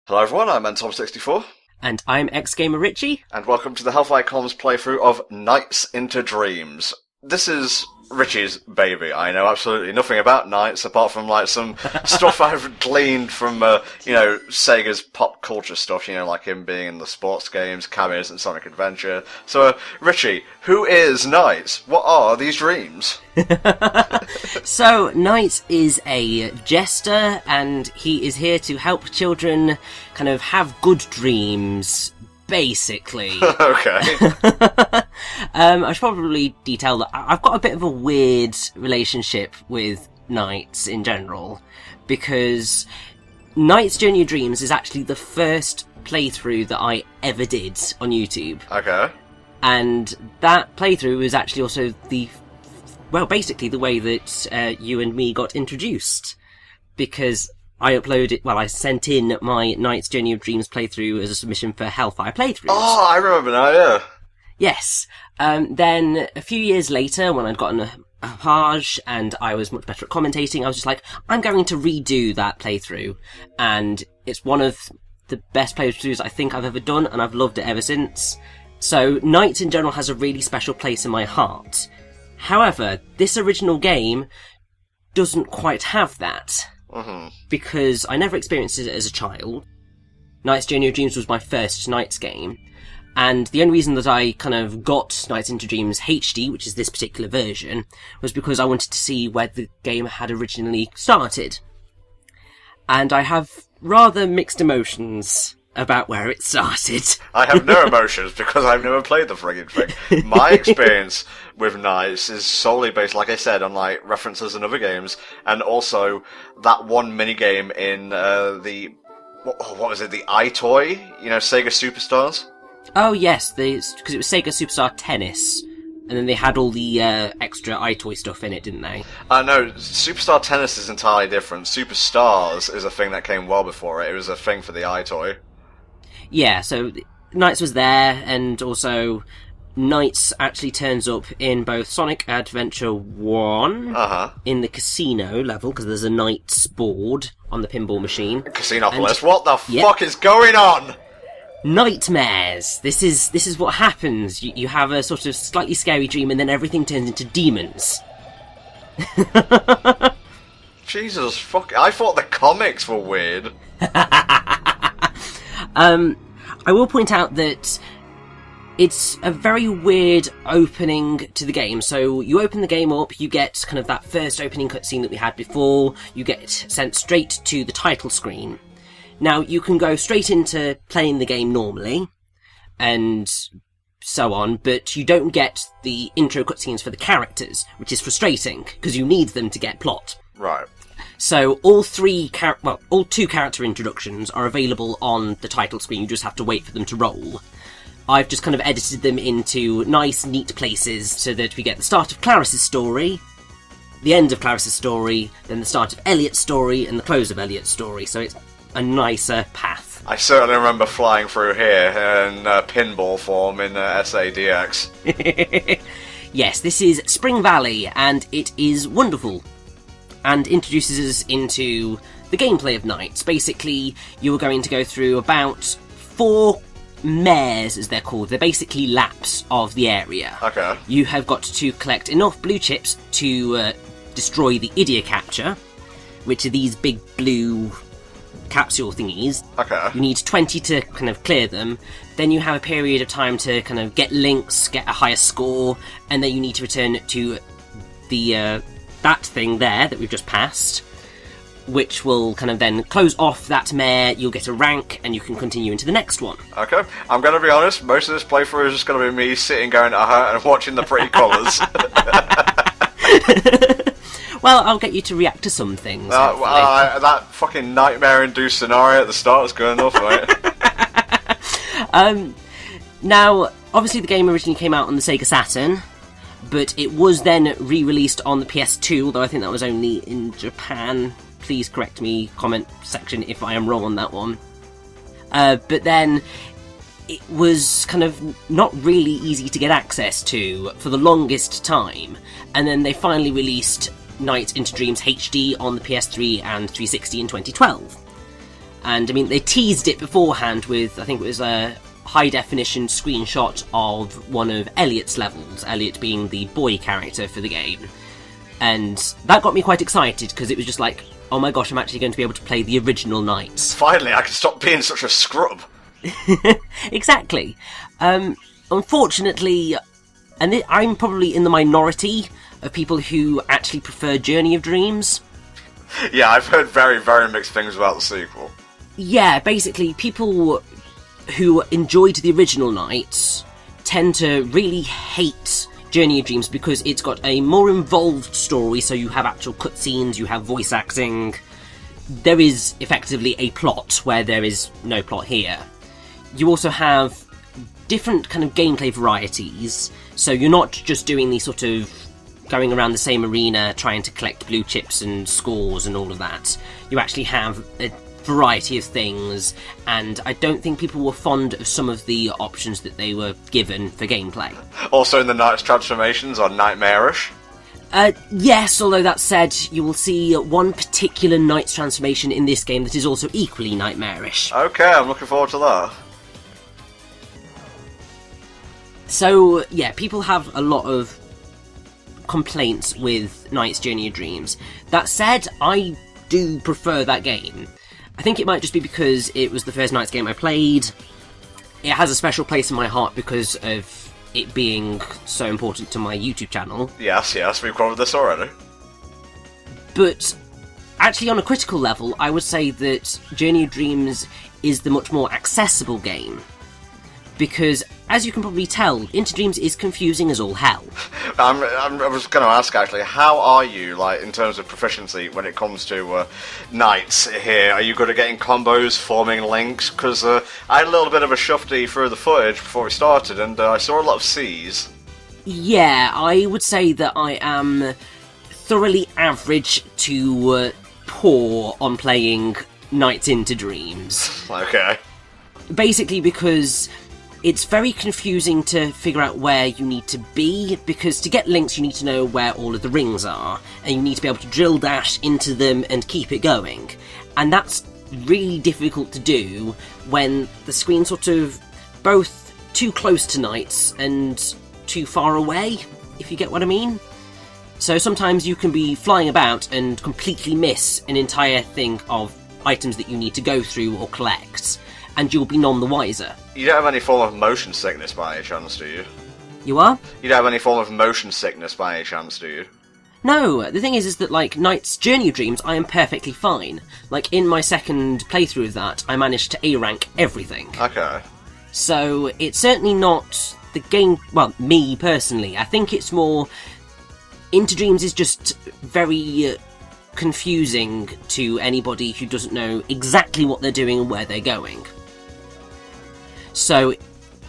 Hello everyone, I'm NTom64. And I'm ex-gamer Richy. And welcome to the HellfireComms playthrough of Nights into Dreams. This is Richy's baby. I know absolutely nothing about Nights apart from some stuff I've gleaned from, Sega's pop culture stuff, like him being in the sports games, cameos in Sonic Adventure. So, Richy, who is Nights? What are these dreams? So, Nights is a jester, and he is here to help children kind of have good dreams, basically. Okay. I should probably detail that I've got a bit of a weird relationship with Nights in general, because Nights Journey of Dreams is actually the first playthrough that I ever did on YouTube. Okay. And that playthrough was actually also basically the way that you and me got introduced, because I sent in my Nights Journey of Dreams playthrough as a submission for Hellfire Playthroughs. Oh, I remember now, yeah. Yes. Then, a few years later, when I'd gotten a page and I was much better at commentating, I was just like, I'm going to redo that playthrough. And it's one of the best playthroughs I think I've ever done, and I've loved it ever since. So, Nights in general has a really special place in my heart. However, this original game doesn't quite have that. Mm-hmm. Because I never experienced it as a child. Nights Journey of Dreams was my first Nights game. And the only reason that I kind of got Nights into Dreams HD, which is this particular version, was because I wanted to see where the game had originally started. And I have rather mixed emotions about where it started. I have no emotions because I've never played the friggin' thing. My experience with Nights is solely based, like I said, on references in other games, and also that one minigame in what was it, the iToy? Sega Superstars? Oh yes, because it was Sega Superstar Tennis, and then they had all the extra iToy stuff in it, didn't they? No, Superstar Tennis is entirely different. Superstars is a thing that came well before it. It was a thing for the iToy. Yeah, so Nights was there, and also Nights actually turns up in both Sonic Adventure 1, in the casino level, because there's a Nights board on the pinball machine. Casinopolis, what the fuck is going on? Nightmares! This is what happens. You have a sort of slightly scary dream, and then everything turns into demons. Jesus fuck! I thought the comics were weird. I will point out that it's a very weird opening to the game. So you open the game up, you get kind of that first opening cutscene that we had before, you get sent straight to the title screen. Now, you can go straight into playing the game normally, and so on, but you don't get the intro cutscenes for the characters, which is frustrating, because you need them to get plot. Right. So all two character introductions are available on the title screen, you just have to wait for them to roll. I've just kind of edited them into nice, neat places so that we get the start of Claris's story, the end of Claris's story, then the start of Elliot's story, and the close of Elliot's story, so it's a nicer path. I certainly remember flying through here in pinball form in SADX. Yes, this is Spring Valley, and it is wonderful, and introduces us into the gameplay of Nights. Basically, you are going to go through about 4 mares, as they're called. They're basically laps of the area. Okay. You have got to collect enough blue chips to destroy the Idiocapture, which are these big blue capsule thingies. Okay. You need 20 to kind of clear them. Then you have a period of time to kind of get links, get a higher score, and then you need to return to the that thing there that we've just passed, which will kind of then close off that mare. You'll get a rank, and you can continue into the next one. Okay. I'm going to be honest, most of this playthrough is just going to be me sitting going, and watching the pretty colours. Well, I'll get you to react to some things. That fucking nightmare-induced scenario at the start is good enough, right? Now, obviously the game originally came out on the Sega Saturn, but it was then re-released on the PS2, although I think that was only in Japan. Please correct me, comment section, if I am wrong on that one. But then it was kind of not really easy to get access to for the longest time, and then they finally released Nights into Dreams HD on the PS3 and 360 in 2012. And I mean, they teased it beforehand with, I think it was a high-definition screenshot of one of Elliot's levels, Elliot being the boy character for the game. And that got me quite excited, because it was just like, oh my gosh, I'm actually going to be able to play the original Knights. Finally, I can stop being such a scrub. Exactly. Unfortunately, and I'm probably in the minority of people who actually prefer Journey of Dreams. Yeah, I've heard very, very mixed things about the sequel. Yeah, basically, people who enjoyed the original Knights tend to really hate Journey of Dreams because it's got a more involved story, so you have actual cutscenes, you have voice acting. There is effectively a plot where there is no plot here. You also have different kind of gameplay varieties, so you're not just doing the sort of going around the same arena trying to collect blue chips and scores and all of that. You actually have a variety of things, and I don't think people were fond of some of the options that they were given for gameplay. Also, in the Knight's transformations are nightmarish. Yes, although that said, you will see one particular Knight's transformation in this game that is also equally nightmarish. Okay, I'm looking forward to that. So, yeah, people have a lot of complaints with Knight's Journey of Dreams. That said, I do prefer that game. I think it might just be because it was the first Knight's game I played. It has a special place in my heart because of it being so important to my YouTube channel. Yes, we've covered this already. But actually, on a critical level, I would say that Journey of Dreams is the much more accessible game. Because, as you can probably tell, Into Dreams is confusing as all hell. I was going to ask, actually, how are you, like, in terms of proficiency when it comes to Knights here? Are you good at getting combos, forming links? Because I had a little bit of a shufty through the footage before we started, and I saw a lot of C's. Yeah, I would say that I am thoroughly average to poor on playing Knights Into Dreams. Okay. Basically because it's very confusing to figure out where you need to be, because to get links you need to know where all of the rings are, and you need to be able to drill dash into them and keep it going. And that's really difficult to do when the screen's sort of both too close to Knights and too far away, if you get what I mean. So sometimes you can be flying about and completely miss an entire thing of items that you need to go through or collect, and you'll be none the wiser. You don't have any form of motion sickness by any chance, do you? You are? You don't have any form of motion sickness by any chance, do you? No, the thing is that, like, Knight's Journey of Dreams, I am perfectly fine. Like, in my second playthrough of that, I managed to A-rank everything. Okay. So, it's certainly not the game... Well, me, personally. I think it's more... Into Dreams is just very confusing to anybody who doesn't know exactly what they're doing and where they're going. So,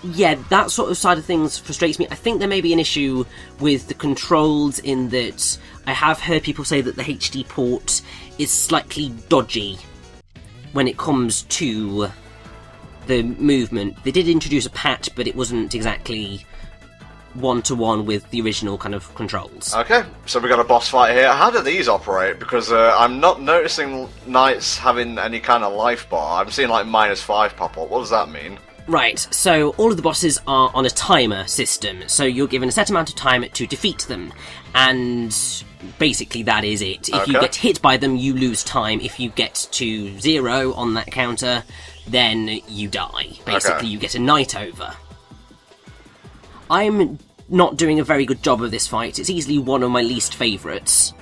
yeah, that sort of side of things frustrates me. I think there may be an issue with the controls in that I have heard people say that the HD port is slightly dodgy when it comes to the movement. They did introduce a patch, but it wasn't exactly one-to-one with the original kind of controls. Okay, so we got a boss fight here. How do these operate? Because I'm not noticing Knights having any kind of life bar. I'm seeing like -5 pop up. What does that mean? Right, so all of the bosses are on a timer system, so you're given a set amount of time to defeat them, and basically that is it. If you get hit by them, you lose time. If you get to 0 on that counter, then you die. Basically, you get a night over. I'm not doing a very good job of this fight. It's easily one of my least favourites,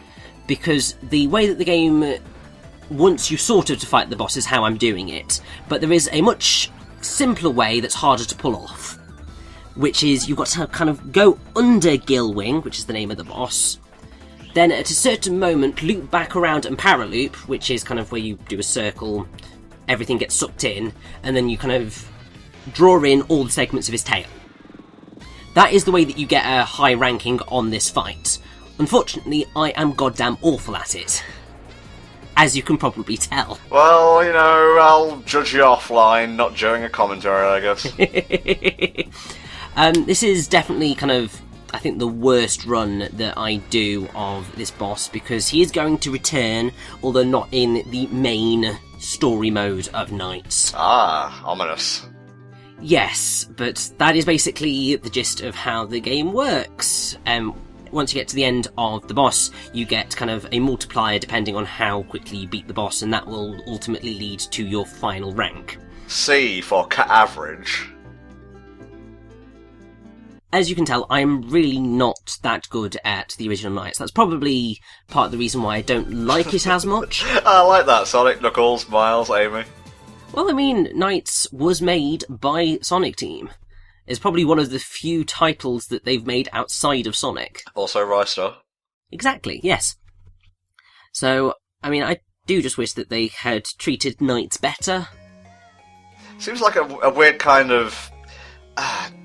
because the way that the game wants you sort of to fight the boss is how I'm doing it, but there is a much simpler way that's harder to pull off, which is you've got to kind of go under Gilwing, which is the name of the boss, then at a certain moment loop back around and paraloop, which is kind of where you do a circle, everything gets sucked in, and then you kind of draw in all the segments of his tail. That is the way that you get a high ranking on this fight. Unfortunately, I am goddamn awful at it, as you can probably tell. Well, you know, I'll judge you offline, not during a commentary, I guess. This is definitely kind of, I think, the worst run that I do of this boss, because he is going to return, although not in the main story mode of NiGHTS. Ah, ominous. Yes, but that is basically the gist of how the game works. Once you get to the end of the boss, you get kind of a multiplier depending on how quickly you beat the boss, and that will ultimately lead to your final rank. C for average. As you can tell, I'm really not that good at the original NiGHTS. That's probably part of the reason why I don't like it as much. I like that. Sonic, Knuckles, Miles, Amy. Well, I mean, NiGHTS was made by Sonic Team. It's probably one of the few titles that they've made outside of Sonic. Also Rystar. Exactly, yes. So, I mean, I do just wish that they had treated NiGHTS better. Seems like a weird kind of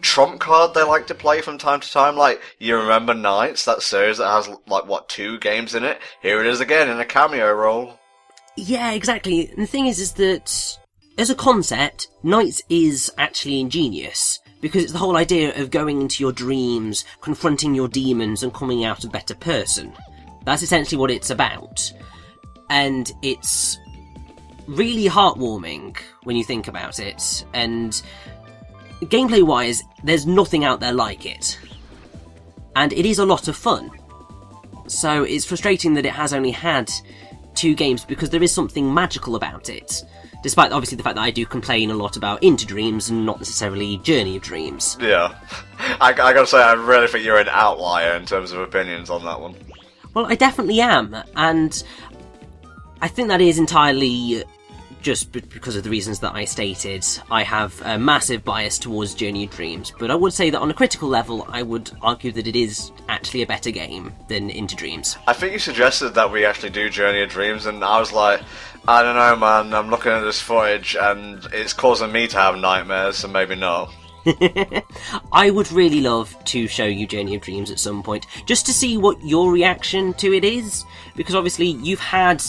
trump card they like to play from time to time. Like, you remember NiGHTS, that series that has, like, what, 2 games in it? Here it is again in a cameo role. Yeah, exactly. And the thing is that, as a concept, NiGHTS is actually ingenious. Because it's the whole idea of going into your dreams, confronting your demons, and coming out a better person. That's essentially what it's about. And it's really heartwarming when you think about it. And gameplay-wise, there's nothing out there like it. And it is a lot of fun. So it's frustrating that it has only had 2 games, because there is something magical about it. Despite, obviously, the fact that I do complain a lot about Into Dreams and not necessarily Journey of Dreams. Yeah. I gotta say, I really think you're an outlier in terms of opinions on that one. Well, I definitely am, and I think that is entirely just because of the reasons that I stated. I have a massive bias towards Journey of Dreams, but I would say that on a critical level, I would argue that it is actually a better game than Into Dreams. I think you suggested that we actually do Journey of Dreams, and I was like, I don't know, man, I'm looking at this footage, and it's causing me to have nightmares, so maybe not. I would really love to show you Journey of Dreams at some point, just to see what your reaction to it is, because obviously you've had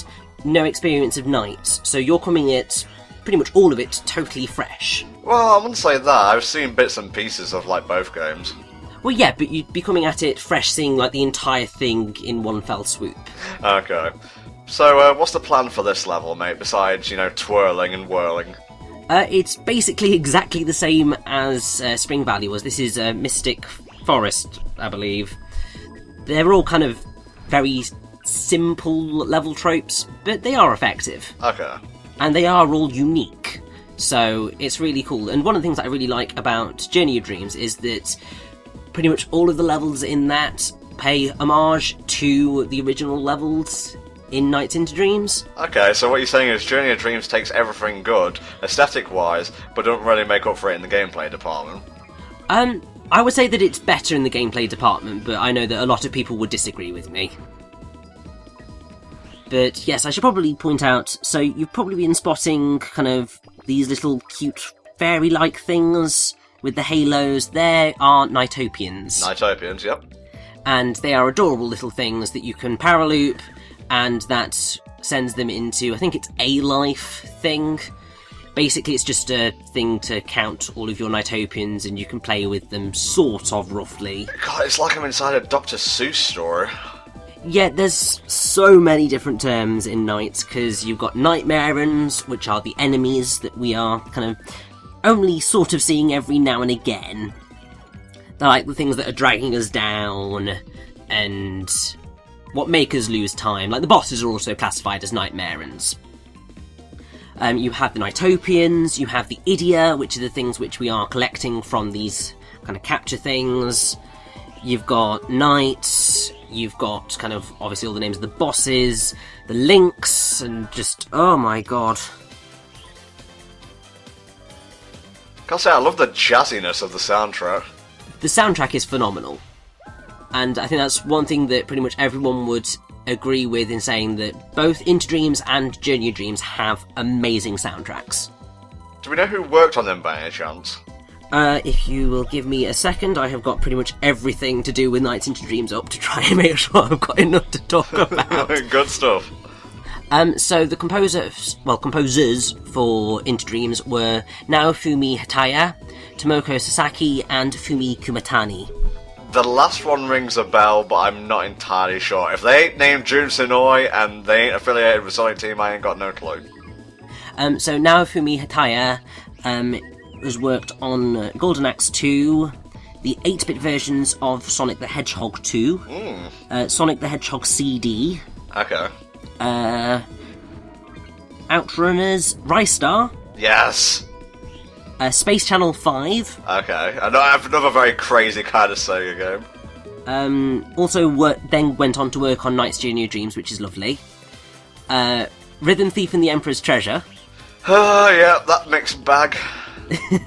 no experience of NiGHTS, so you're coming at pretty much all of it totally fresh. Well, I wouldn't say that. I've seen bits and pieces of, like, both games. Well, yeah, but you'd be coming at it fresh, seeing, like, the entire thing in one fell swoop. Okay. So, what's the plan for this level, mate, besides, you know, twirling and whirling? It's basically exactly the same as Spring Valley was. This is Mystic Forest, I believe. They're all kind of very simple level tropes, but they are effective. Okay. And they are all unique. So it's really cool. And one of the things that I really like about Journey of Dreams is that pretty much all of the levels in that pay homage to the original levels in NiGHTS Into Dreams. Okay, so what you're saying is Journey of Dreams takes everything good, aesthetic-wise, but don't really make up for it in the gameplay department. I would say that it's better in the gameplay department, but I know that a lot of people would disagree with me. But yes, I should probably point out, so you've probably been spotting kind of these little cute fairy-like things with the halos. They are NiGHTopians. NiGHTopians, yep. And they are adorable little things that you can paraloop, and that sends them into, I think it's a life thing. Basically, it's just a thing to count all of your NiGHTopians, and you can play with them sort of roughly. God, it's like I'm inside a Dr. Seuss story. Yeah, there's so many different terms in NiGHTS, because you've got Nightmarens, which are the enemies that we are kind of only sort of seeing every now and again. They're like the things that are dragging us down, and what make us lose time. Like, the bosses are also classified as Nightmarens. You have the NiGHTopians, you have the Idia, which are the things which we are collecting from these kind of capture things. You've got NiGHTS, you've got kind of, obviously, all the names of the bosses, the links, and just, oh my god. Gotta say, I love the jazziness of the soundtrack. The soundtrack is phenomenal. And I think that's one thing that pretty much everyone would agree with in saying that both Into Dreams and Journey of Dreams have amazing soundtracks. Do we know who worked on them by any chance? If you will give me a second, I have got pretty much everything to do with NiGHTS Into Dreams up to try and make sure I've got enough to talk about. Good stuff. So the composers for Into Dreams were Naofumi Hataya, Tomoko Sasaki, and Fumi Kumatani. The last one rings a bell, but I'm not entirely sure. If they ain't named Jun Senoi and they ain't affiliated with Sonic Team, I ain't got no clue. So Naofumi Hataya has worked on Golden Axe 2, the 8-bit versions of Sonic the Hedgehog 2, Sonic the Hedgehog CD, Okay. Outrunners, Rystar, Yes. Space Channel 5. Okay. And I have another very crazy kind of Sega game. Then went on to work on Nights Journey of Dreams, which is lovely. Rhythm Thief and the Emperor's Treasure. Oh, yeah, that mixed bag.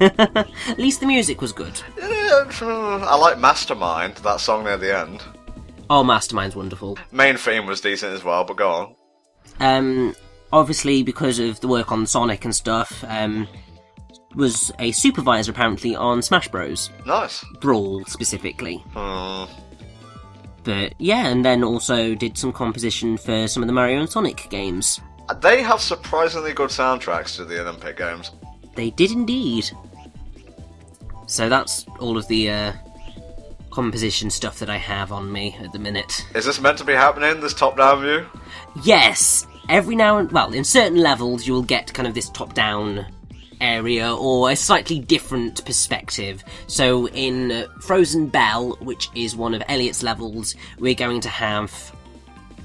At least the music was good. Yeah, I like Mastermind, that song near the end. Oh, Mastermind's wonderful. Main theme was decent as well, but go on. Obviously, because of the work on Sonic and stuff, was a supervisor apparently on Smash Bros. Nice. Brawl, specifically. But yeah, and then also did some composition for some of the Mario and Sonic games. They have surprisingly good soundtracks to the Olympic Games. They did indeed. So that's all of the composition stuff that I have on me at the minute. Is this meant to be happening, this top-down view? Yes! Every now and... well, in certain levels you'll get kind of this top-down area or a slightly different perspective. So in Frozen Bell, which is one of Elliot's levels, we're going to have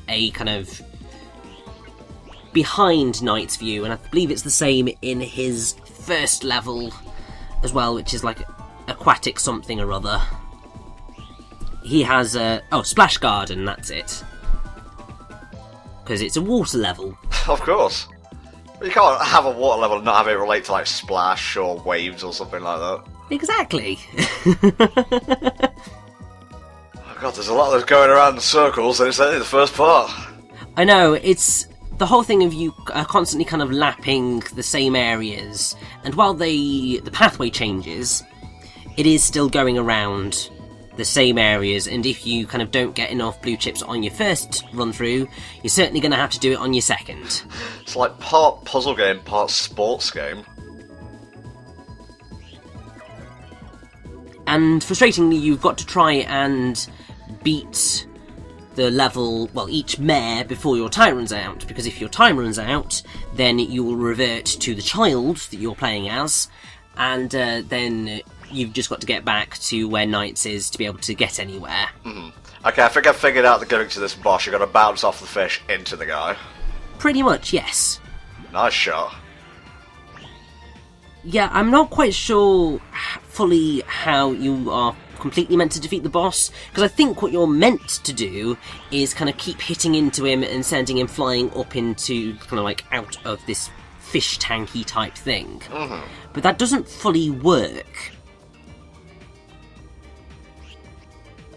a kind of behind Knight's view, and I believe it's the same in his first level as well, which is like aquatic something or other. He has Splash Garden, that's it. Because it's a water level. Of course. You can't have a water level and not have it relate to like Splash or Waves or something like that. Exactly. Oh god, there's a lot that's going around in circles and it's only the first part. I know, it's the whole thing of you constantly kind of lapping the same areas, and while the pathway changes, it is still going around the same areas, and if you kind of don't get enough blue chips on your first run through, you're certainly going to have to do it on your second. It's like part puzzle game, part sports game. And frustratingly, you've got to try and beat the level, well, each mare before your time runs out, because if your time runs out, then you will revert to the child that you're playing as, and then you've just got to get back to where Knights is to be able to get anywhere. Okay, I think I figured out the gimmick to this boss. You've got to bounce off the fish into the guy. Pretty much, yes. Nice shot. Yeah, I'm not quite sure fully how you are completely meant to defeat the boss, because I think what you're meant to do is kind of keep hitting into him and sending him flying up into kind of like out of this fish tanky type thing. But that doesn't fully work.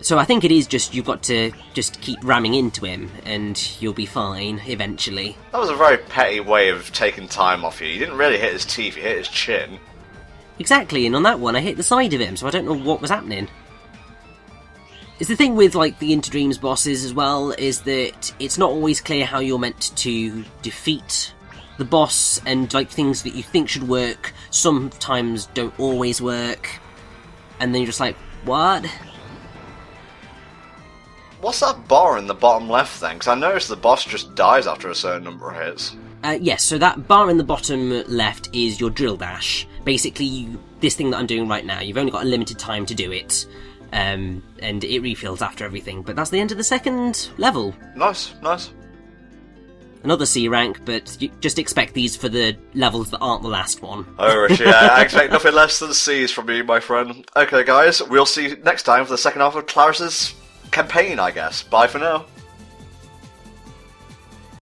So I think it is just you've got to just keep ramming into him and you'll be fine eventually. That was a very petty way of taking time off you. You didn't really hit his teeth, you hit his chin. Exactly, and on that one I hit the side of him, so I don't know what was happening. It's the thing with like the Interdreams bosses as well, is that it's not always clear how you're meant to defeat the boss, and like things that you think should work sometimes don't always work, and then you're just like, what? What's that bar in the bottom left then? Because I noticed the boss just dies after a certain number of hits. Yes, so that bar in the bottom left is your drill dash. Basically, this thing that I'm doing right now, you've only got a limited time to do it, and it refills after everything, but that's the end of the second level. Nice, nice. Another C rank, but you just expect these for the levels that aren't the last one. Oh, Richie, I expect nothing less than C's from you, my friend. Okay, guys, we'll see you next time for the second half of Claris's campaign, I guess. Bye for now.